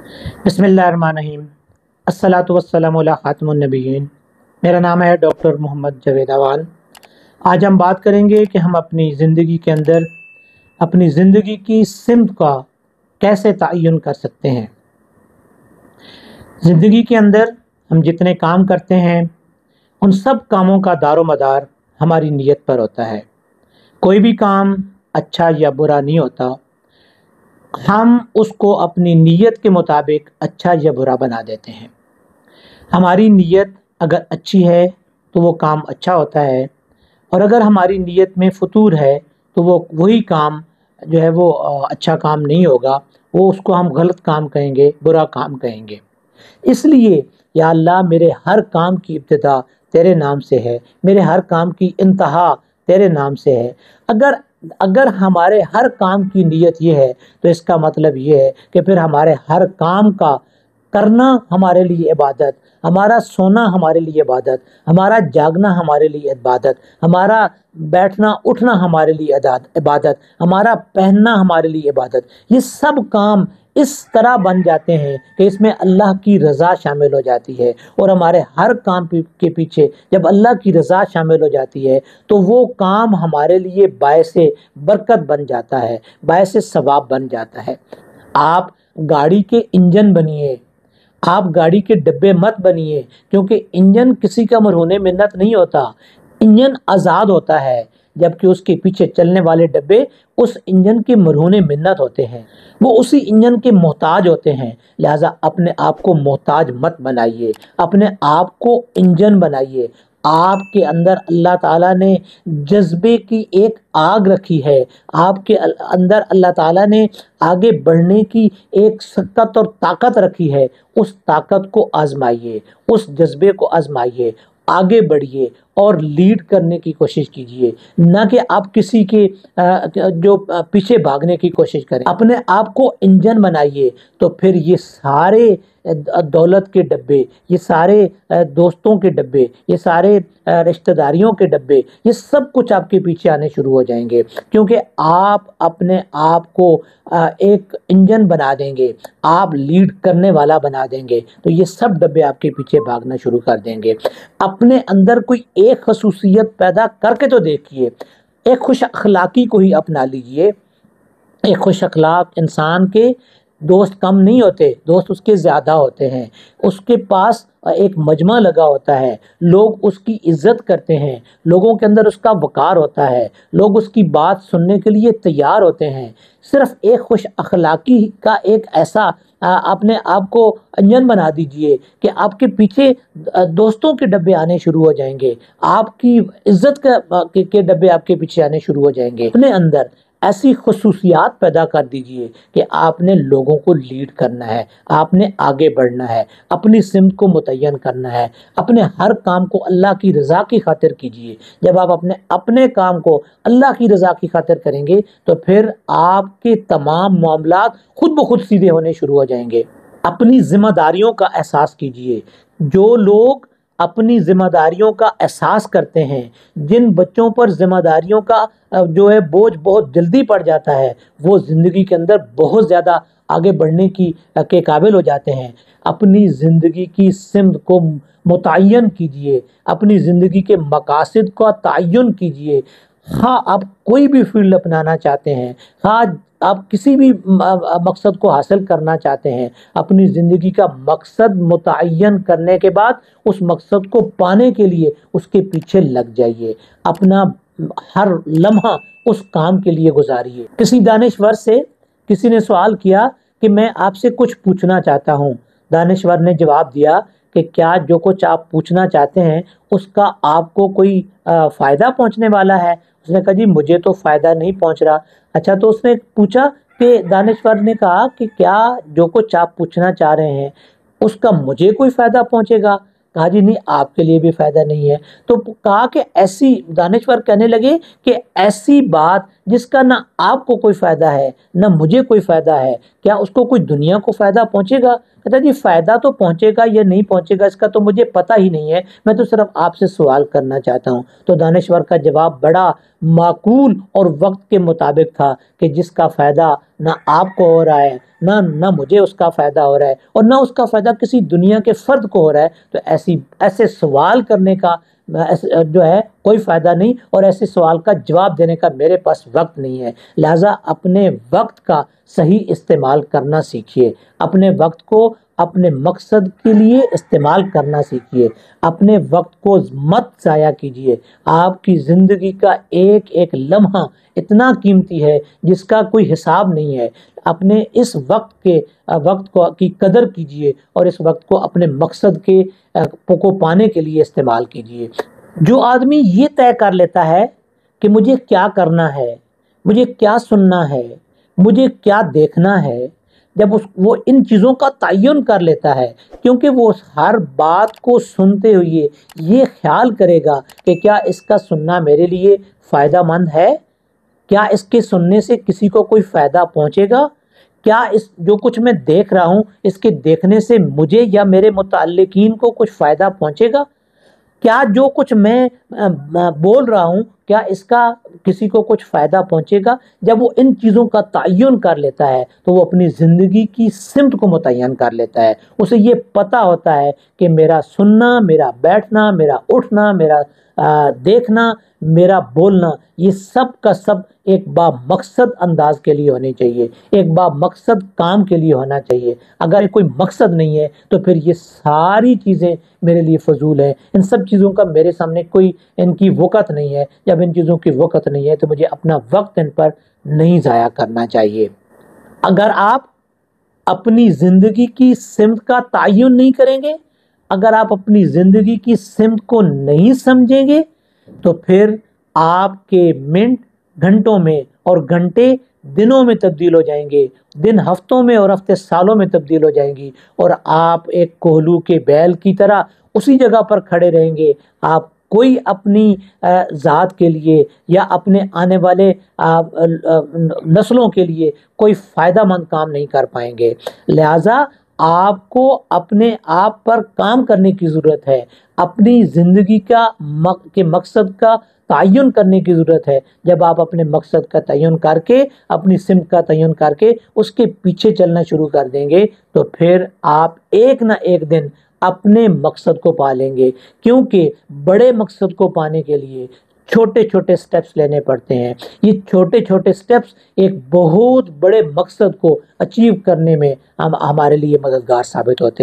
बिस्मिल्लाहिर्रहमानिर्रहीम। अस्सलातु वस्सलामु अला खातिमुन्नबिय्यीन। मेरा नाम है डॉक्टर मोहम्मद जावेद अवान। आज हम बात करेंगे कि हम अपनी ज़िंदगी के अंदर अपनी ज़िंदगी की सिमत का कैसे तयन कर सकते हैं। ज़िंदगी के अंदर हम जितने काम करते हैं उन सब कामों का दारो मदार हमारी नीयत पर होता है। कोई भी काम अच्छा या बुरा नहीं होता, हम उसको अपनी नीयत के मुताबिक अच्छा या बुरा बना देते हैं। हमारी नीयत अगर अच्छी है तो वो काम अच्छा होता है, और अगर हमारी नीयत में फतूर है तो वो वही काम जो है वो अच्छा काम नहीं होगा, वो उसको हम गलत काम कहेंगे, बुरा काम कहेंगे। इसलिए या अल्लाह, मेरे हर काम की इब्तिदा तेरे नाम से है, मेरे हर काम की इंतहा तेरे नाम से है। अगर अगर हमारे हर काम की नीयत ये है तो इसका मतलब ये है कि फिर हमारे हर काम का करना हमारे लिए इबादत, हमारा सोना हमारे लिए इबादत, हमारा जागना हमारे लिए इबादत, हमारा बैठना उठना हमारे लिए इबादत, हमारा पहनना हमारे लिए इबादत। ये सब काम इस तरह बन जाते हैं कि इसमें अल्लाह की रज़ा शामिल हो जाती है, और हमारे हर काम के पीछे जब अल्लाह की रज़ा शामिल हो जाती है तो वो काम हमारे लिए बायसे बरकत बन जाता है, बायसे सवाब बन जाता है। आप गाड़ी के इंजन बनिए, आप गाड़ी के डब्बे मत बनिए, क्योंकि इंजन किसी का मरहूने मिन्नत नहीं होता। इंजन आज़ाद होता है, जबकि उसके पीछे चलने वाले डब्बे उस इंजन के मरहूने मिन्नत होते हैं, वो उसी इंजन के मोहताज होते हैं। लिहाजा अपने आप को मोहताज मत बनाइए, अपने आप को इंजन बनाइए। आपके अंदर अल्लाह ताला ने जज्बे की एक आग रखी है, आपके अंदर अल्लाह ताला ने आगे बढ़ने की एक सकत और ताकत रखी है। उस ताकत को आजमाइए, उस जज्बे को आजमाइए, आगे बढ़िए और लीड करने की कोशिश कीजिए, ना कि आप किसी के पीछे भागने की कोशिश करें। अपने आप को इंजन बनाइए, तो फिर ये सारे दौलत के डब्बे, ये सारे दोस्तों के डब्बे, ये सारे रिश्तेदारियों के डब्बे, ये सब कुछ आपके पीछे आने शुरू हो जाएंगे, क्योंकि आप अपने आप को एक इंजन बना देंगे, आप लीड करने वाला बना देंगे, तो ये सब डब्बे आपके पीछे भागना शुरू कर देंगे। अपने अंदर कोई एक खसूसियत पैदा करके तो देखिए। एक खुश अखलाकी को ही अपना लीजिए। एक खुश अखलाक इंसान के दोस्त कम नहीं होते, दोस्त उसके ज़्यादा होते हैं। उसके पास एक मजमा लगा होता है, लोग उसकी इज्जत करते हैं, लोगों के अंदर उसका वकार होता है, लोग उसकी बात सुनने के लिए तैयार होते हैं। सिर्फ एक खुश अखलाकी का एक ऐसा अपने आप को अंजन बना दीजिए कि आपके पीछे दोस्तों के डब्बे आने शुरू हो जाएंगे, आपकी इज्जत के डब्बे आपके पीछे आने शुरू हो जाएंगे। अपने अंदर ऐसी खसूसियात पैदा कर दीजिए कि आपने लोगों को लीड करना है, आपने आगे बढ़ना है, अपनी सिमत को मुतय्यन करना है। अपने हर काम को अल्लाह की रज़ा की खातिर कीजिए। जब आप अपने काम को अल्लाह की रज़ा की खातिर करेंगे तो फिर आपके तमाम मामलात खुद ब खुद सीधे होने शुरू हो जाएंगे। अपनी जिम्मेदारियों का एहसास कीजिए। जो लोग अपनी जिम्मेदारियों का एहसास करते हैं, जिन बच्चों पर जिम्मेदारियों का जो है बोझ बहुत जल्दी पड़ जाता है, वो ज़िंदगी के अंदर बहुत ज़्यादा आगे बढ़ने के काबिल हो जाते हैं। अपनी ज़िंदगी की सिमत को मुतय्यन कीजिए, अपनी ज़िंदगी के मकासद का तयन कीजिए। हाँ, आप कोई भी फील्ड अपनाना चाहते हैं, हाँ आप किसी भी मकसद को हासिल करना चाहते हैं, अपनी ज़िंदगी का मकसद मुतय्यन करने के बाद उस मकसद को पाने के लिए उसके पीछे लग जाइए। अपना हर लम्हा उस काम के लिए गुजारिए। किसी दानिश्वर से किसी ने सवाल किया कि मैं आपसे कुछ पूछना चाहता हूँ। दानिश्वर ने जवाब दिया कि क्या जो कुछ आप पूछना चाहते हैं उसका आपको कोई फ़ायदा पहुँचने वाला है? उसने कहा जी मुझे तो फ़ायदा नहीं पहुँच रहा। अच्छा, तो उसने पूछा कि दानिश्वर ने कहा कि क्या जो कुछ आप पूछना चाह रहे हैं उसका मुझे कोई फ़ायदा पहुँचेगा? कहा जी नहीं, आपके लिए भी फ़ायदा नहीं है। तो कहा कि ऐसी, दानिश्वर कहने लगे कि ऐसी बात جس کا نہ آپ کو کوئی فائدہ ہے نہ مجھے کوئی فائدہ ہے، کیا اس کو کوئی دنیا کو فائدہ پہنچے گا؟ کہتا جی فائدہ تو پہنچے گا یا نہیں پہنچے گا اس کا تو مجھے پتہ ہی نہیں ہے، میں تو صرف آپ سے سوال کرنا چاہتا ہوں۔ تو دانشور کا جواب بڑا معقول اور وقت کے مطابق تھا کہ جس کا فائدہ نہ آپ کو ہو رہا ہے نہ مجھے اس کا فائدہ ہو رہا ہے اور نہ اس کا فائدہ کسی دنیا کے فرد کو ہو رہا ہے، تو ایسے سوال کرنے کا جو ہے کوئی فائدہ نہیں، اور ایسے سوال کا جواب دینے کا میرے پاس وقت نہیں ہے۔ لہٰذا اپنے وقت کا صحیح استعمال کرنا سیکھیے، اپنے وقت کو اپنے مقصد کے لیے استعمال کرنا سیکھیے، اپنے وقت کو مت ضائع کیجیے۔ آپ کی زندگی کا ایک ایک لمحہ اتنا قیمتی ہے جس کا کوئی حساب نہیں ہے۔ اپنے اس وقت کی قدر کیجیے اور اس وقت کو اپنے مقصد کو پانے کے لیے استعمال کیجیے۔ جو آدمی یہ طے کر لیتا ہے کہ مجھے کیا کرنا ہے، مجھے کیا سننا ہے، مجھے کیا دیکھنا ہے، جب وہ ان چیزوں کا تعین کر لیتا ہے، کیونکہ وہ ہر بات کو سنتے ہوئے یہ خیال کرے گا کہ کیا اس کا سننا میرے لیے فائدہ مند ہے، کیا اس کے سننے سے کسی کو کوئی فائدہ پہنچے گا، کیا جو کچھ میں دیکھ رہا ہوں اس کے دیکھنے سے مجھے یا میرے متعلقین کو کچھ فائدہ پہنچے گا، کیا جو کچھ میں بول رہا ہوں کیا اس کا کسی کو کچھ فائدہ پہنچے گا۔ جب وہ ان چیزوں کا تعین کر لیتا ہے تو وہ اپنی زندگی کی سمت کو متعین کر لیتا ہے۔ اسے یہ پتہ ہوتا ہے کہ میرا سننا، میرا بیٹھنا، میرا اٹھنا، میرا دیکھنا، میرا بولنا، یہ سب کا سب ایک بامقصد انداز کے لیے ہونی چاہیے، ایک بامقصد کام کے لیے ہونا چاہیے۔ اگر کوئی مقصد نہیں ہے تو پھر یہ ساری چیزیں میرے لیے فضول ہیں، ان سب چیزوں کا میرے سامنے کوئی ان کی وقت نہیں ہے۔ جب ان چیزوں کی وقت نہیں ہے تو مجھے اپنا وقت ان پر نہیں ضائع کرنا چاہیے۔ اگر آپ اپنی زندگی کی سمت کا تعین نہیں کریں گے، اگر آپ اپنی زندگی کی سمت کو نہیں سمجھیں گے تو پھر آپ کے منٹ گھنٹوں میں اور گھنٹے دنوں میں تبدیل ہو جائیں گے، دن ہفتوں میں اور ہفتے سالوں میں تبدیل ہو جائیں گی، اور آپ ایک کوہلو کے بیل کی طرح اسی جگہ پر کھڑے رہیں گے۔ آپ کوئی اپنی ذات کے لیے یا اپنے آنے والے نسلوں کے لیے کوئی فائدہ مند کام نہیں کر پائیں گے۔ لہٰذا آپ کو اپنے آپ پر کام کرنے کی ضرورت ہے، اپنی زندگی کے مقصد کا تعین کرنے کی ضرورت ہے۔ جب آپ اپنے مقصد کا تعین کر کے، اپنی سمت کا تعین کر کے اس کے پیچھے چلنا شروع کر دیں گے تو پھر آپ ایک نہ ایک دن اپنے مقصد کو پا لیں گے، کیونکہ بڑے مقصد کو پانے کے لیے چھوٹے چھوٹے سٹیپس لینے پڑتے ہیں۔ یہ چھوٹے چھوٹے سٹیپس ایک بہت بڑے مقصد کو اچیو کرنے میں ہمارے لیے مددگار ثابت ہوتے ہیں۔